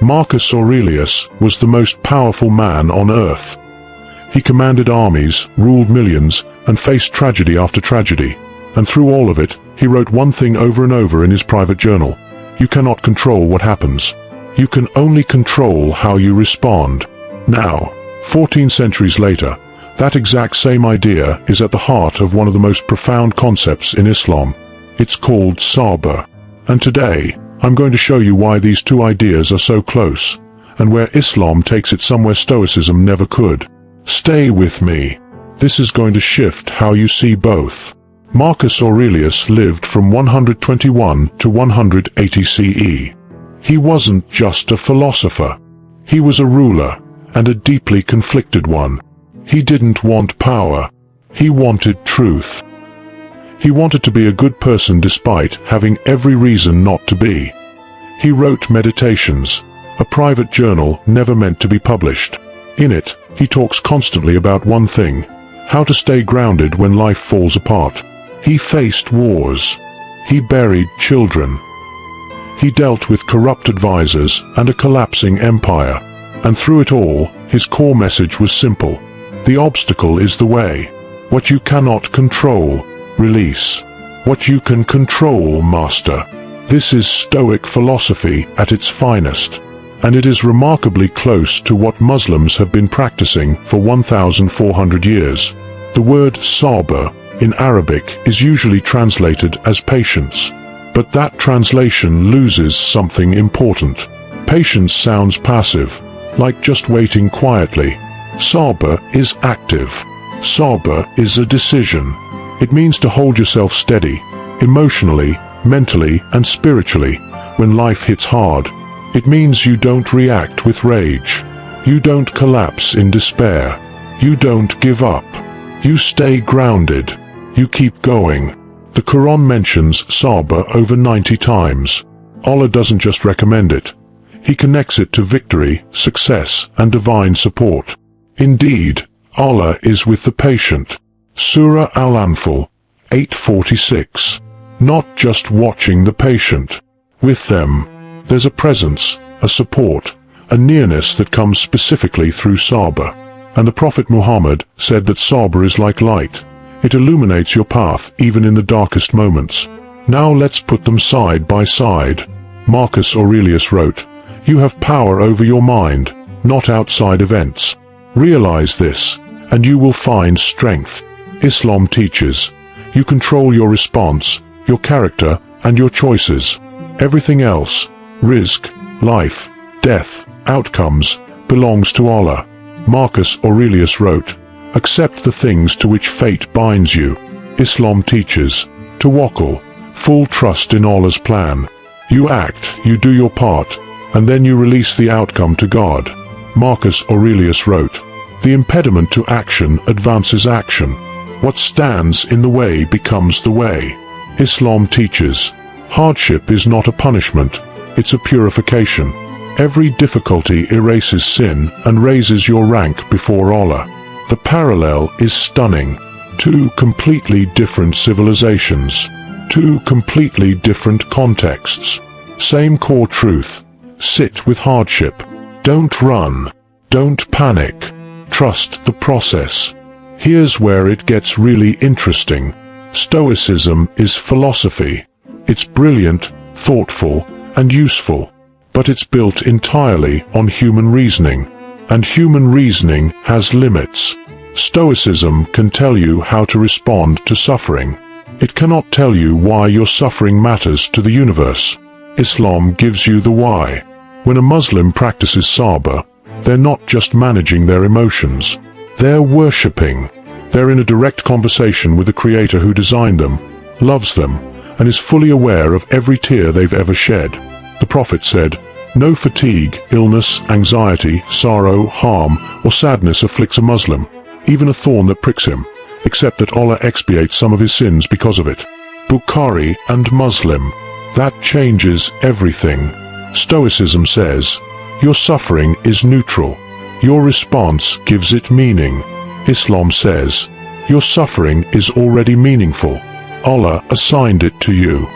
Marcus Aurelius was the most powerful man on earth. He commanded armies, ruled millions, and faced tragedy after tragedy. And through all of it, he wrote one thing over and over in his private journal: you cannot control what happens. You can only control how you respond. Now, 14 centuries later, that exact same idea is at the heart of one of the most profound concepts in Islam. It's called Sabr. And today, I'm going to show you why these two ideas are so close, and where Islam takes it somewhere Stoicism never could. Stay with me. This is going to shift how you see both. Marcus Aurelius lived from 121 to 180 CE. He wasn't just a philosopher. He was a ruler, and a deeply conflicted one. He didn't want power. He wanted truth. He wanted to be a good person despite having every reason not to be. He wrote Meditations, a private journal never meant to be published. In it, he talks constantly about one thing: how to stay grounded when life falls apart. He faced wars. He buried children. He dealt with corrupt advisors and a collapsing empire. And through it all, his core message was simple: the obstacle is the way. What you cannot control, release. What you can control, master. This is Stoic philosophy at its finest. And it is remarkably close to what Muslims have been practicing for 1,400 years. The word sabr in Arabic is usually translated as patience. But that translation loses something important. Patience sounds passive, like just waiting quietly. Sabr is active. Sabr is a decision. It means to hold yourself steady, emotionally, mentally, and spiritually, when life hits hard. It means you don't react with rage. You don't collapse in despair. You don't give up. You stay grounded. You keep going. The Quran mentions Sabr over 90 times. Allah doesn't just recommend it. He connects it to victory, success, and divine support. Indeed, Allah is with the patient. Surah Al-Anfal 8:46. Not just watching the patient. With them, there's a presence, a support, a nearness that comes specifically through Sabr. And the Prophet Muhammad said that Sabr is like light. It illuminates your path even in the darkest moments. Now let's put them side by side. Marcus Aurelius wrote, "You have power over your mind, not outside events. Realize this, and you will find strength." Islam teaches, you control your response, your character, and your choices. Everything else, rizq, life, death, outcomes, belongs to Allah. Marcus Aurelius wrote, "Accept the things to which fate binds you." Islam teaches, tawakkul, full trust in Allah's plan. You act, you do your part, and then you release the outcome to God. Marcus Aurelius wrote, "The impediment to action advances action. What stands in the way becomes the way." Islam teaches, hardship is not a punishment, it's a purification. Every difficulty erases sin and raises your rank before Allah. The parallel is stunning. Two completely different civilizations. Two completely different contexts. Same core truth. Sit with hardship. Don't run. Don't panic. Trust the process. Here's where it gets really interesting. Stoicism is philosophy. It's brilliant, thoughtful, and useful. But it's built entirely on human reasoning. And human reasoning has limits. Stoicism can tell you how to respond to suffering. It cannot tell you why your suffering matters to the universe. Islam gives you the why. When a Muslim practices Sabr, they're not just managing their emotions. They're worshipping. They're in a direct conversation with the Creator who designed them, loves them, and is fully aware of every tear they've ever shed. The Prophet said, "No fatigue, illness, anxiety, sorrow, harm, or sadness afflicts a Muslim, even a thorn that pricks him, except that Allah expiates some of his sins because of it." Bukhari and Muslim. That changes everything. Stoicism says, your suffering is neutral. Your response gives it meaning. Islam says, your suffering is already meaningful. Allah assigned it to you.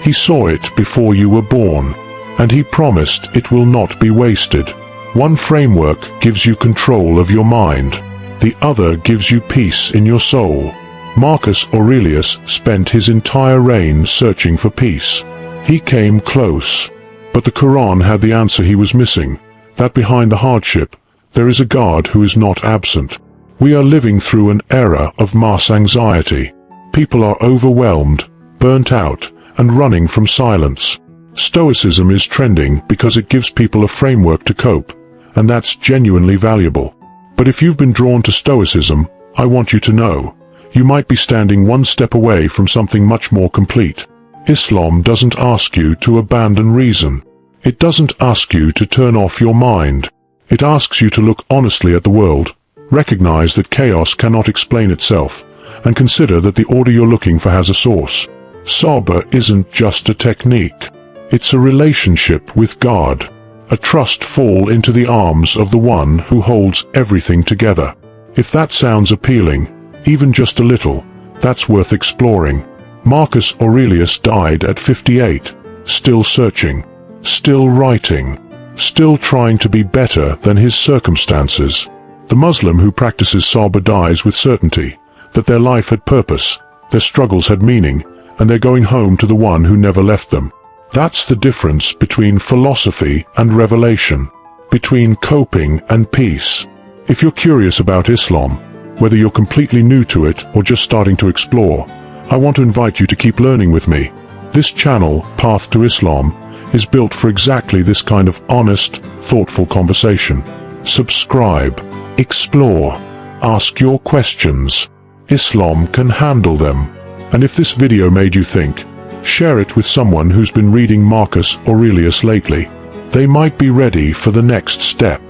He saw it before you were born. and he promised it will not be wasted. One framework gives you control of your mind. The other gives you peace in your soul. Marcus Aurelius spent his entire reign searching for peace. He came close, but the Quran had the answer he was missing, that behind the hardship, there is a God who is not absent. We are living through an era of mass anxiety. People are overwhelmed, burnt out, and running from silence. Stoicism is trending because it gives people a framework to cope, and that's genuinely valuable. But if you've been drawn to Stoicism, I want you to know, you might be standing one step away from something much more complete. Islam doesn't ask you to abandon reason. It doesn't ask you to turn off your mind. It asks you to look honestly at the world, recognize that chaos cannot explain itself, and consider that the order you're looking for has a source. Sabr isn't just a technique. It's a relationship with God, a trust fall into the arms of the one who holds everything together. If that sounds appealing, even just a little, that's worth exploring. Marcus Aurelius died at 58, still searching, still writing, still trying to be better than his circumstances. The Muslim who practices Sabr dies with certainty that their life had purpose, their struggles had meaning, and they're going home to the one who never left them. That's the difference between philosophy and revelation, between coping and peace. If you're curious about Islam, whether you're completely new to it or just starting to explore, I want to invite you to keep learning with me. This channel, Path to Islam, is built for exactly this kind of honest, thoughtful conversation. Subscribe, explore, ask your questions. Islam can handle them. And if this video made you think, share it with someone who's been reading Marcus Aurelius lately. They might be ready for the next step.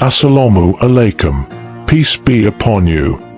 Assalamu alaikum. Peace be upon you.